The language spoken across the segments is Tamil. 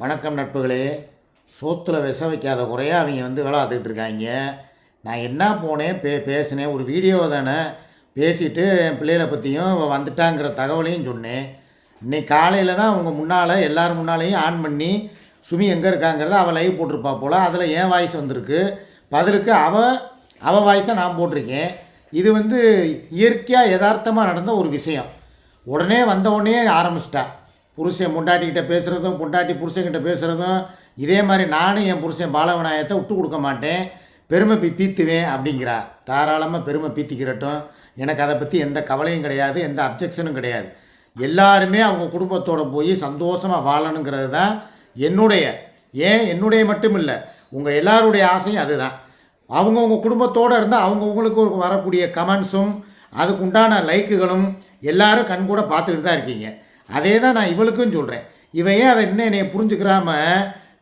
வணக்கம் நட்புகளே. சோத்தில் விஷ வைக்காத குறையாக அவங்க வேலை பார்த்துக்கிட்டு இருக்காங்க. நான் என்ன போனேன் பேசினேன், ஒரு வீடியோ தானே பேசிவிட்டு என் பிள்ளைகளை பற்றியும் வந்துட்டாங்கிற தகவலையும் சொன்னேன். இன்றைக்கி காலையில் தான் அவங்க முன்னால் எல்லோரும் முன்னாலேயும் ஆன் பண்ணி சுமி எங்கே இருக்காங்கிறத அவள் லைவ் போட்டிருப்பா போல். அதில் என் வாய்ஸ் வந்திருக்கு, பதிலுக்கு அவள் வாய்ஸை நான் போட்டிருக்கேன். இது இயற்கையாக யதார்த்தமாக நடந்த ஒரு விஷயம். உடனே வந்தவுடனே ஆரம்பிச்சிட்டா. புருஷன் பொண்டாட்டிக்கிட்ட பேசுகிறதும், பொண்டாட்டி புருஷன்கிட்ட பேசுகிறதும் இதே மாதிரி. நானும் என் புருஷன் பாலவிநாயகத்தை விட்டு கொடுக்க மாட்டேன், பெருமை பீத்துவேன் அப்படிங்கிறா. தாராளமாக பெருமை பீத்திக்கிறட்டும், எனக்கு அதை பற்றி எந்த கவலையும் கிடையாது, எந்த அப்ஜெக்ஷனும் கிடையாது. எல்லாருமே அவங்க குடும்பத்தோடு போய் சந்தோஷமாக வாழணுங்கிறது தான் என்னுடைய மட்டும் இல்லை, உங்கள் எல்லாருடைய ஆசையும் அதுதான். அவங்கவுங்க குடும்பத்தோடு இருந்தால் அவங்கவுங்களுக்கு வரக்கூடிய கமெண்ட்ஸும் அதுக்கு உண்டான லைக்குகளும் எல்லோரும் கண்கூட பார்த்துக்கிட்டு தான் இருக்கீங்க. அதே தான் நான் இவளுக்கும் சொல்கிறேன். இவன் ஏன் அதை இன்னும் என்னை புரிஞ்சுக்கிறாம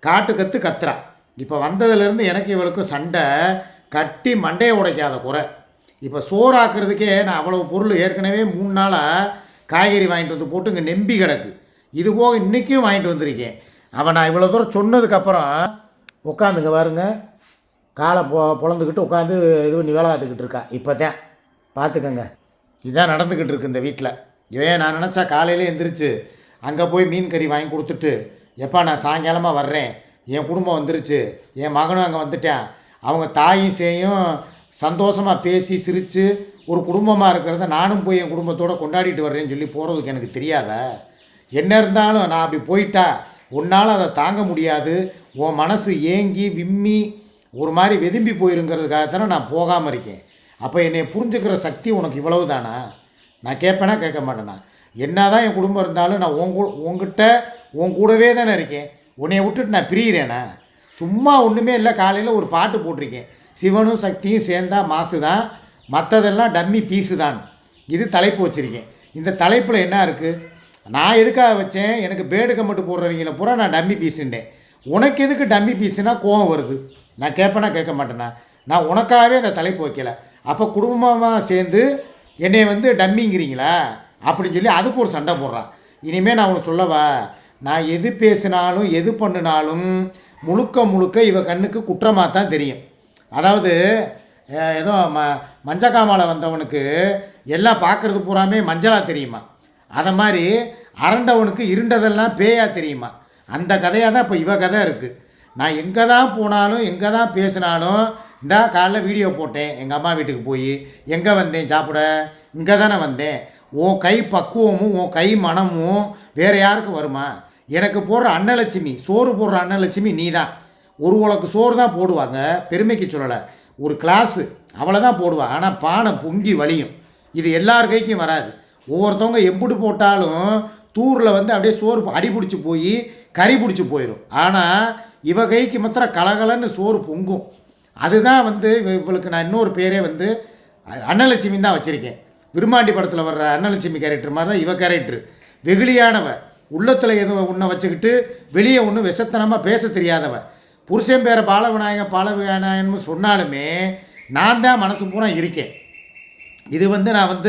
கத்துறா. இப்போ வந்ததுலேருந்து எனக்கு இவளுக்கும் சண்டை கட்டி மண்டையை உடைக்காத குறை. இப்போ சோறாக்குறதுக்கே நான் அவ்வளவு பொருள் ஏற்கனவே 3 நாளாக காய்கறி வாங்கிட்டு வந்து போட்டு இங்கே நெம்பி கிடக்கு. இது போக இன்றைக்கும் வாங்கிட்டு வந்திருக்கேன். அவன் நான் இவ்வளோ தூரம் சொன்னதுக்கப்புறம் உட்காந்துங்க பாருங்க, காலை பொழந்துக்கிட்டு உட்காந்து இது பண்ணி வேலை பார்த்துக்கிட்டு இருக்கா. இப்போ தான் பார்த்துக்கங்க, இதுதான் நடந்துக்கிட்டு இருக்கு இந்த வீட்டில். இவன் நான் நினச்சா காலையிலே எந்திரிச்சு அங்கே போய் மீன் கறி வாங்கி கொடுத்துட்டு, எப்பா நான் சாயங்காலமாக வர்றேன், என் குடும்பம் வந்துருச்சு, என் மகனும் அங்கே வந்துட்டேன், அவங்க தாயும் சேயும் சந்தோஷமாக பேசி சிரித்து ஒரு குடும்பமாக இருக்கிறத நானும் போய் என் குடும்பத்தோடு கொண்டாடிட்டு வர்றேன்னு சொல்லி போகிறதுக்கு எனக்கு தெரியாத? என்ன இருந்தாலும் நான் அப்படி போயிட்டா உன்னால் அதை தாங்க முடியாது, உன் மனசு ஏங்கி விம்மி ஒரு மாதிரி வெதும்பி போயிருங்கிறதுக்காகத்தானே நான் போகாமல் இருக்கேன். அப்போ என்னை புரிஞ்சுக்கிற சக்தி உனக்கு இவ்வளவு தானா? நான் கேட்பேனா கேட்க மாட்டேனா? என்ன தான் என் குடும்பம் இருந்தாலும் நான் உங்ககிட்ட உன் கூடவே தானே இருக்கேன். உன்னைய விட்டுட்டு நான் பிரியிறேனா? சும்மா ஒன்றுமே இல்லை, காலையில் ஒரு பாட்டு போட்டிருக்கேன், சிவனும் சக்தியும் சேர்ந்தா மாசு தான், மற்றதெல்லாம் டம்மி பீஸு தான். இது தலைப்பு வச்சுருக்கேன். இந்த தலைப்பில் என்ன இருக்குது? நான் எதுக்காக வச்சேன்? எனக்கு பேடு கம்பட்டு போடுறவங்கள பூரா நான் டம்மி பீஸுன்னேன். உனக்கு எதுக்கு டம்மி பீஸுனா கோவம் வருது? நான் கேட்பேனா கேட்க மாட்டேனா? நான் உனக்காகவே அந்த தலைப்பு வைக்கலை. அப்போ குடும்பமாக சேர்ந்து என்னை டம்மிங்கிறீங்களா அப்படின்னு சொல்லி அதுக்கு ஒரு சண்டை போடுறான். இனிமேல் நான் உனக்கு சொல்லவா, நான் எது பேசினாலும் எது பண்ணினாலும் முழுக்க இவ கண்ணுக்கு குற்றமாக தான் தெரியும். அதாவது ஏதோ மஞ்சக்காமாலை வந்தவனுக்கு எல்லாம் பார்க்குறது பூராமே மஞ்சளாக தெரியுமா, அதை மாதிரி அரண்டவனுக்கு இருண்டதெல்லாம் பேயாக தெரியுமா. அந்த கதையாக தான் இப்போ இவ கதை இருக்குது. நான் எங்கே தான் போனாலும் எங்கே தான் பேசினாலும், இந்த காலைல வீடியோ போட்டேன் எங்கள் அம்மா வீட்டுக்கு போய், எங்கே வந்தேன் சாப்பிட, இங்கே தானே வந்தேன். உன் கை பக்குவமும் உன் கை மனமும் வேறு யாருக்கும் வருமா? எனக்கு போடுற அன்னலட்சுமி, சோறு போடுற அன்னலட்சுமி நீ தான். ஒரு உலக்கு சோறு தான் போடுவாங்க, பெருமைக்கு சொல்லலை, ஒரு கிளாஸு அவ்வளோதான் போடுவாள். ஆனால் பானை பொங்கி வலியும். இது எல்லார் கைக்கும் வராது. ஒவ்வொருத்தவங்க எம்புட்டு போட்டாலும் தூரில் அப்படியே சோறு அடி பிடிச்சி போய் கறி பிடிச்சி போயிடும். ஆனால் இவ கைக்கு மாத்திரம் கலகலன்னு சோறு பொங்கும். அதுதான் இவளுக்கு நான் இன்னொரு பேரே அன்னலட்சுமின்னு தான் வச்சுருக்கேன். விரும்மாண்டி படத்தில் வர்ற அன்னலட்சுமி கேரக்டர் மாதிரி தான் இவ கேரக்டர். வெகுளியானவ, உள்ளத்தில் எதுவும் ஒன்றை வச்சுக்கிட்டு வெளியே ஒன்று விஷத்தனமாக பேச தெரியாதவ. புருஷன் பேரை பாலவிநாயகன்னு சொன்னாலுமே நான் தான் மனசு பூரா இருக்கேன். இது நான்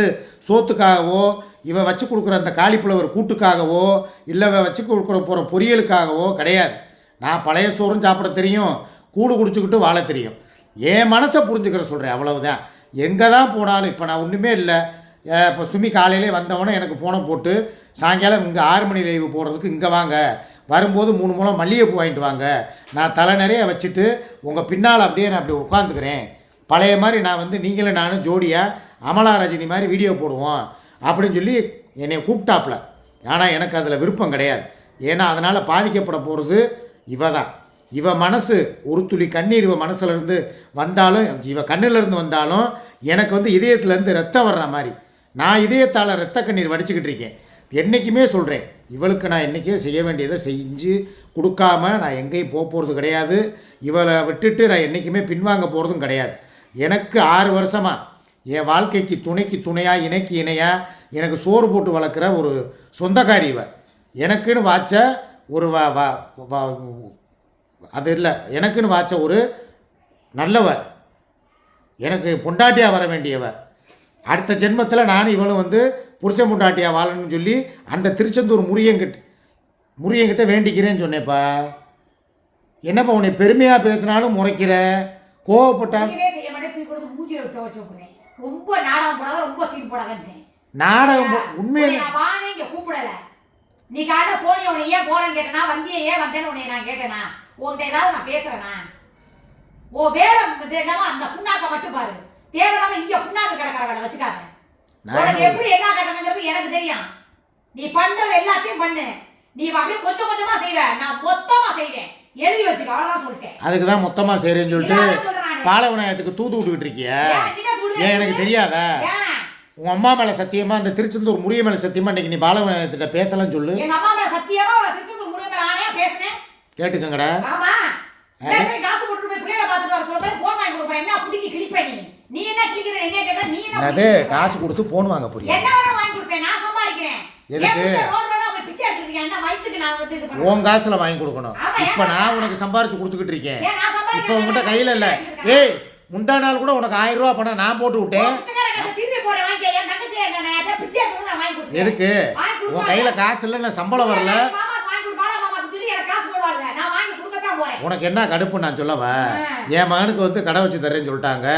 சோத்துக்காகவோ இவ வச்சு கொடுக்குற அந்த காலிஃப்ளவர் கூட்டுக்காகவோ இல்லை வச்சு கொடுக்குற போகிற பொரியலுக்காகவோ கிடையாது. நான் பழைய சோறும் சாப்பிட தெரியும், கூடு குடிச்சுக்கிட்டு வாழ தெரியும். என் மனசை புரிஞ்சுக்கிற சொல்கிறேன், அவ்வளவுதான். எங்கே தான் போனாலும் இப்போ நான் ஒன்றுமே இல்லை. இப்போ சுமி காலையிலே வந்தவொடனே எனக்கு ஃபோனை போட்டு சாயங்காலம் இங்கே 6 மணி லைவ் போடுறதுக்கு இங்கே வாங்க, வரும்போது 3 முழம் மல்லிகைப்பூ வாங்கிட்டு வாங்க, நான் தலை நிறைய வச்சுட்டு உங்கள் பின்னால் அப்படியே நான் அப்படி உட்காந்துக்கிறேன், பழைய மாதிரி நான் நீங்களும் நானும் ஜோடியாக அமலா ரஜினி மாதிரி வீடியோ போடுவோம் அப்படின்னு சொல்லி என்னை கூப்பிட்டாப்புல. ஆனால் எனக்கு அதில் விருப்பம் கிடையாது. ஏன்னா அதனால் பாதிக்கப்பட போகிறது இவ தான். இவ மனசு ஒரு துளி கண்ணீர் இவ மனசுலேருந்து வந்தாலும், இவ கண்ணிலேருந்து வந்தாலும் எனக்கு இதயத்துலேருந்து ரத்தம் வர்ற மாதிரி நான் இதயத்தால் ரத்த கண்ணீர் வடிச்சுக்கிட்டு இருக்கேன். என்றைக்குமே சொல்கிறேன், இவளுக்கு நான் என்றைக்கே செய்ய வேண்டியதை செஞ்சு கொடுக்காம நான் எங்கேயும் போகிறது கிடையாது. இவளை விட்டுட்டு நான் என்றைக்குமே பின்வாங்க போகிறதும் கிடையாது. எனக்கு 6 வருஷமாக என் வாழ்க்கைக்கு துணையாக இணைக்கு இணையாக எனக்கு சோறு போட்டு வளர்க்குற ஒரு சொந்தக்காரி இவ. எனக்குன்னு வாச்ச ஒரு அது இல்லை, எனக்குன்னு வாச்ச ஒரு நல்லவ, எனக்கு பொண்டாட்டியாக வர வேண்டியவ. அடுத்த ஜென்மத்தில் நான் இவளும் புருஷன் பொண்டாட்டியாக வாழணும்னு சொல்லி அந்த திருச்செந்தூர் முருகன்கிட்ட முருகன்கிட்ட வேண்டிக்கிறேன்னு சொன்னேப்பா. என்னப்பா உன்னை பெருமையாக பேசினாலும் முறைக்கிற, கோவப்பட்டால் செய்ய மாட்டேன், தூக்கி கொடுத்து மூஞ்சில விட்டு வச்சு வைக்கிறேன். ரொம்ப நாடகம் போடாத, ரொம்ப சீன் போடாதேன். நாடகம் உண்மையை நான் வானே இங்க கூப்பிடல. நீ காலைல போனிய உன்னை ஏன் போறேன்னு கேட்டனா, வந்தியே ஏன் வந்தேன்னு உன்னை நான் கேட்டேனா? உன்கிட்ட ஏதாவது நான் பேசுறேனா? ஓ வேலை என்னவோ அந்த புண்ணாக்க மட்டும் பாரு. தேவையில்லாம இங்க புண்ணாக்கு கிடக்கிற வேலை வச்சுக்காத. உனக்கு எப்படி என்ன கட்டணுங்கிறது எனக்கு தெரியும். நீ பண்றது எல்லாத்தையும் பண்ணு. நீ அப்படியே கொஞ்சம் கொஞ்சமா செய்வ, நான் மொத்தமா செய்வேன். எழுதி வச்சுக்க, அவ்வளவுதான் சொல்லிட்டேன். அதுக்கு தான் மொத்தமாக செய்கிறேன்னு சொல்லிட்டு பாலவிநாயகத்துக்கு தூது விட்டுக்கிட்டு இருக்கியா? ஏன் எனக்கு தெரியாதா? உன் அம்மா மேலே சத்தியமா, அந்த திருச்செந்தூர் முருகை மேலே சத்தியமா இன்னைக்கு நீ பாலவிநாயகத்திட்ட பேசலாம்னு சொல்லு. எங்க அம்மா மேல சத்தியமா திருச்செந்தூர் முருகை மேல ஆணையா பேசுனேன். கேட்டுக்கங்கடா. ஆமா, காசு போட்டு போய் பிள்ளைய பார்த்துட்டு வர சொல்றேன். போன் வாங்கி கொடுக்குறேன். என்ன புடிக்கி கிளிப்ப நீ என்ன கிளிக்கிற? என்ன கேக்குற? நீ என்ன காசு கொடுத்து போன் வாங்க போறியா? என்ன வேணும் வாங்கி கொடுப்பேன், நான் சம்பாதிக்கிறேன். எதுக்கு? உன் காசுல வாங்கி கொடுக்கணும். இப்ப நான் உனக்கு சம்பாரிச்சு கொடுத்துக்கிட்டு இருக்கேன். இப்ப உங்ககிட்ட கையில இல்ல. ஏய், முந்தா நாள் கூட உனக்கு 1000 ரூபாய் பணம் நான் போட்டு விட்டேன். எதுக்கு? உன் கையில காசு இல்ல, நான் சம்பளம் வரல. உனக்கு என்ன கடுப்பு நான் சொல்லவா? என் மகனுக்கு வந்து கடை வச்சு தரேன்னு சொல்லிட்டாங்க.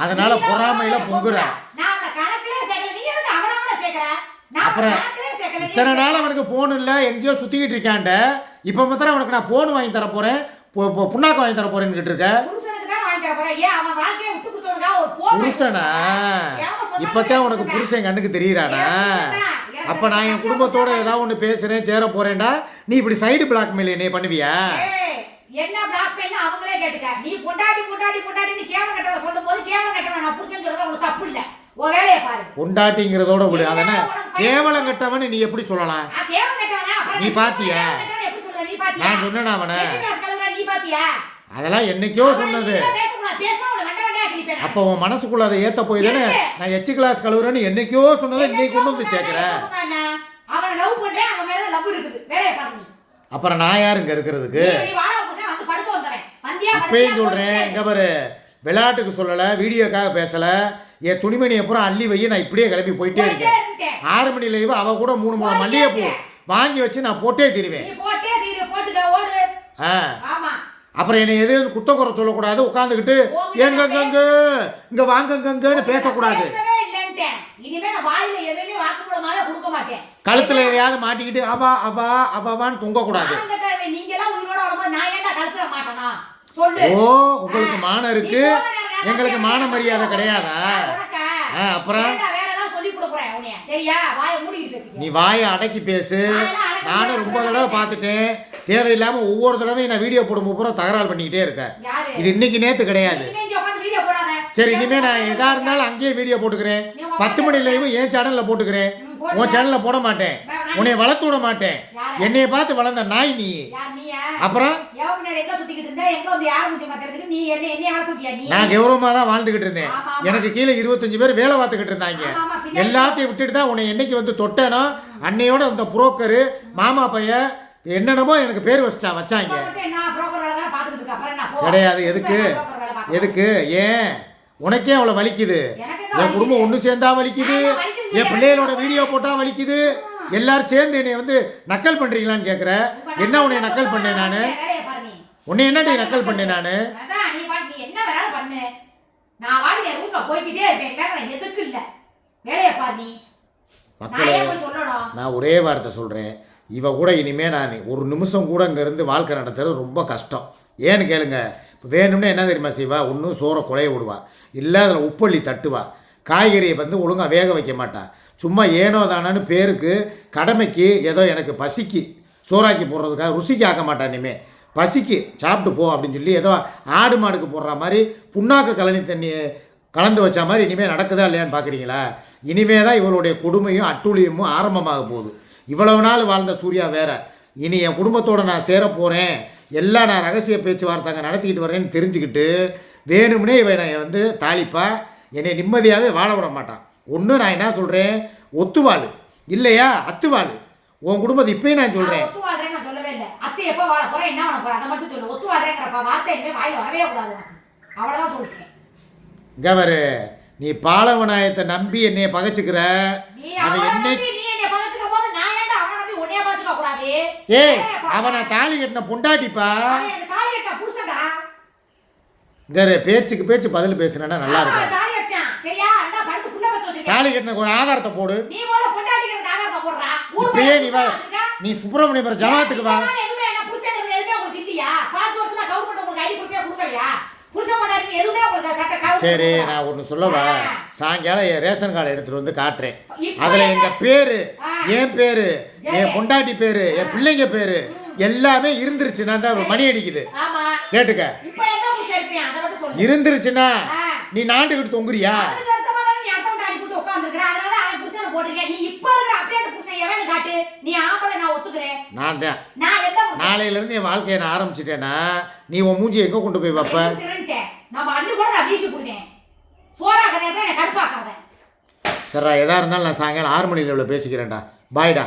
அதனால பொறாமையில பொங்குற. அப்புறம் இத்தனை நாள் அவனுக்கு போன் இல்லை, எங்கேயோ சுற்றிக்கிட்டு இருக்காண்ட. இப்போ மாத்திரம் அவனுக்கு நான் போன் வாங்கி தர போகிறேன், புண்ணாக்கு வாங்கி தர போறேன்னு இருக்க. புருஷனா? இப்போத்தான் உனக்கு புருஷன் கண்ணுக்கு தெரியுறானா? அப்போ நான் என் குடும்பத்தோட ஏதாவது ஒன்று பேசுகிறேன், சேர போகிறேன்டா, நீ இப்படி சைடு பிளாக்மெயில் என்னைய பண்ணுவியா? என்ன பிளாக்மெயில் அவங்களே கேட்டுக்க. நீ பொண்டாட்டி பொண்டாட்டி பொண்டாட்டி கேவலம் கட்டவன சொல்லும்போது கேவலம் கட்டவன நான் புருஷன் சொல்றது உனக்கு தப்பு இல்லை. ஓ வேலையை பாரு. பொண்டாட்டிங்கிறதோட விடு. அதனா கேவலம் கட்டவன் நீ எப்படி சொல்லலாம்? நீ பாத்தியா? நான் சொன்னேன் அவனை. அதெல்லாம் என்னைக்கோ சொன்னது. அப்போ உன் மனசுக்குள்ள அதை ஏத்த போய் தானே நான் எச்சு கிளாஸ் கழுவுறேன்னு என்னைக்கோ சொன்னதை இன்னைக்கு கொண்டு வந்து சேர்க்கிற. அப்புறம் நான் யார் இங்க இருக்கிறதுக்கு? இப்பயும் சொல்றேன், இங்க பாரு, விளையாட்டுக்கு சொல்லலை, வீடியோக்காக பேசலை. என் துணிமணியை பூரா அள்ளி வை, நான் இப்படியே கிளம்பி போயிட்டே இருக்கேன். 6 மணி லைவ் அவ கூட 3 மல்லிகைப்பூ வாங்கி வச்சு நான் போட்டே தருவேன். அப்புறம் என்னை எதுவும் குத்த குறை சொல்லக்கூடாது. உட்காந்துக்கிட்டு எங்கங்க இங்க வாங்கங்கன்னு பேசக்கூடாது. கழுத்துல எதையாவது மாட்டிக்கிட்டு அவா அவா அவான்னு தொங்கக்கூடாது. ஓ, உங்களுக்கு மானம் இருக்கு, எங்களுக்கு மான மரியாதை கிடையாதா? அப்புறம் நீ வாயை அடக்கி பேசு. நானும் ரொம்ப தடவை பார்த்துட்டேன். தேவையில்லாம ஒவ்வொரு தடவையும் நான் வீடியோ போடும் பூரா தகராறு பண்ணிக்கிட்டே இருக்கேன். இது இன்னைக்கு நேத்து கிடையாது. சரி, இனிமே நான் எதா இருந்தாலும் அங்கேயே வீடியோ போட்டுக்கிறேன். 10 மணி லைவ் என் சேனல்ல போட்டுக்கிறேன். உன் சேனல்ல போட மாட்டேன். உன்னை வளர்த்து விட மாட்டேன். என்னைய பார்த்து வளர்ந்த நாய் நீ. அப்புறம் நான் கௌரவமா தான் வாழ்ந்துகிட்டு இருந்தேன். எனக்கு கீழே 25 பேர் வேலை பார்த்துக்கிட்டு இருந்தாங்க. எல்லாத்தையும் விட்டுட்டு தான் உன்னை என்னைக்கு வந்து தொட்டேனோ அன்னையோட அந்த புரோக்கரு மாமா பையன் என்னென்னமோ எனக்கு பேர் வச்சாங்க. கிடையாது. எதுக்கு ஏன் உனக்கே அவ்வளோ வலிக்குது? என் குடும்பம் ஒன்று சேர்ந்தா வலிக்குது, என் பிள்ளைகளோட வீடியோ போட்டா வலிக்குது. எல்லாரும் சேர்ந்து என்னை வந்து நக்கல் பண்றீங்களான்னு கேட்குற. என்ன உன்னை நக்கல் பண்ணேன் நானு? உன்னை என்னடி நக்கல் பண்ணேன் நானு? மக்களே, நான் ஒரே வார்த்தை சொல்றேன், இவ கூட இனிமேல் நான் ஒரு நிமிஷம் கூட இங்கேருந்து வாழ்க்கை நடத்துறது ரொம்ப கஷ்டம். ஏன்னு கேளுங்க, இப்போ வேணும்னு என்ன தெரியுமா செய்வா? ஒன்றும் சோறை குழைய விடுவா, இல்லை அதில் உப்பள்ளி தட்டுவா, காய்கறியை வந்து ஒழுங்காக வேக வைக்க மாட்டா. சும்மா ஏனோ தானான்னு பேருக்கு, கடமைக்கு, ஏதோ எனக்கு பசிக்கு சோறாக்கி போடுறதுக்காக ருசிக்கு ஆக்க மாட்டான். இனிமேல் பசிக்கு சாப்பிட்டு போ அப்படின்னு சொல்லி ஏதோ ஆடு மாடுக்கு போடுற மாதிரி புண்ணாக்கு கழனி தண்ணி கலந்து வச்ச மாதிரி இனிமேல் நடக்குதா இல்லையான்னு பார்க்குறீங்களா? இனிமே தான் இவளுடைய கொடுமையும் அட்டூழியமும் ஆரம்பமாக போகுது. இவ்வளவு நாள் வாழ்ந்த சூர்யா வேற. இனி என் குடும்பத்தோடு நான் சேர போகிறேன், எல்லாம் நான் ரகசிய பேச்சுவார்த்தைங்க நடத்திக்கிட்டு வரேன்னு தெரிஞ்சுக்கிட்டு வேணும்னே இவன் வந்து தாளிப்பா என்னை நிம்மதியாகவே வாழ விட மாட்டான். ஒன்று நான் என்ன சொல்கிறேன், ஒத்துவாள் இல்லையா அத்துவாள். உன் குடும்பத்தை இப்பயும் நான் சொல்கிறேன். கவரு, நீ பாலவநாயகத்தை நம்பி என்னைய பகைச்சுக்கிற. அவன் என்ன ஏய் அவனை தாலி கட்டின பொண்டாட்டிப்பா. அவன் எனக்கு தாலி கட்ட புருஷன்டா. இங்க பேச்சுக்கு பேச்சு பதில் பேசுனா நல்லா இருக்கும். அவன் தாலி கட்டான் சரியா? அண்டா படுத்து புள்ள பத்த வச்சிருக்க. தாலி கட்டின ஒரு ஆதாரத்தை போடு. நீ முதல்ல பொண்டாட்டிக்கு ஆதாரத்தை போடுறா. இப்பயே நீ வா, நீ சுப்பிரமணியபுரம் ஜமாத்துக்கு வா. எதுவுமே என்ன புருஷனுக்கு எதுவுமே உங்களுக்கு இல்லையா? 5 வருஷமா கவர்மெண்ட் உங்களுக்கு ஐடி கொடுப்பே கொடுக்கலையா? புருஷன் பொண்டாட்டிக்கு எதுவுமே உங்களுக்கு சட்ட கவர். சரி நான் ஒன்று சொல்லவா? சாயங்காலம் என் ரேஷன் கார்டு எடுத்துட்டு வந்து காட்டுறேன். இப்ப அதில் என்ன? எங்கள் பேரு, என் பேரு, சரி. என் பொண்டாட்டி பேரு, என் பிள்ளைங்க பேரு எல்லாமே இருந்துருச்சு. நான் தான் மணி அடிக்குது ஆமா. கேட்டுக்க. இப்போ எங்க புருஷன் இருக்கீங்க? அத மட்டும் சொல்லு. இருந்துருச்சுன்னா ஆ. நீ நாட்டுக்கிட்டு தொங்குறியா? 15 வருஷமா தானே நீ அக்கவுண்ட் ஆடி போட்டு உட்கார்ந்திருக்கற. அதனால அவன் புருஷனை போட்டுருக்க. நீ இப்போ இருக்கிற அப்டேட் புருஷன் எவன்னு காட்டு. நீ ஆம்பளை நான் ஒத்துக்கிறேன். நான் தான் நான் எந்த புருஷன்? நாளையிலேருந்து என் வாழ்க்கையை நான் ஆரம்பிச்சிட்டேன்னா நீ உன் மூஞ்சி எங்கே கொண்டு போய் வைப்ப? புருஷன்ட்டேன். நம்ம அண்ணு கூட நான் வீசி கொடுத்தேன். சோறா கடையில என்ன கடுப்பாக்காத. சரிடா, எதா இருந்தாலும் நான் சாயங்காலம் 6 மணியில் பேசிக்கிறேன்டா. பாய்டா.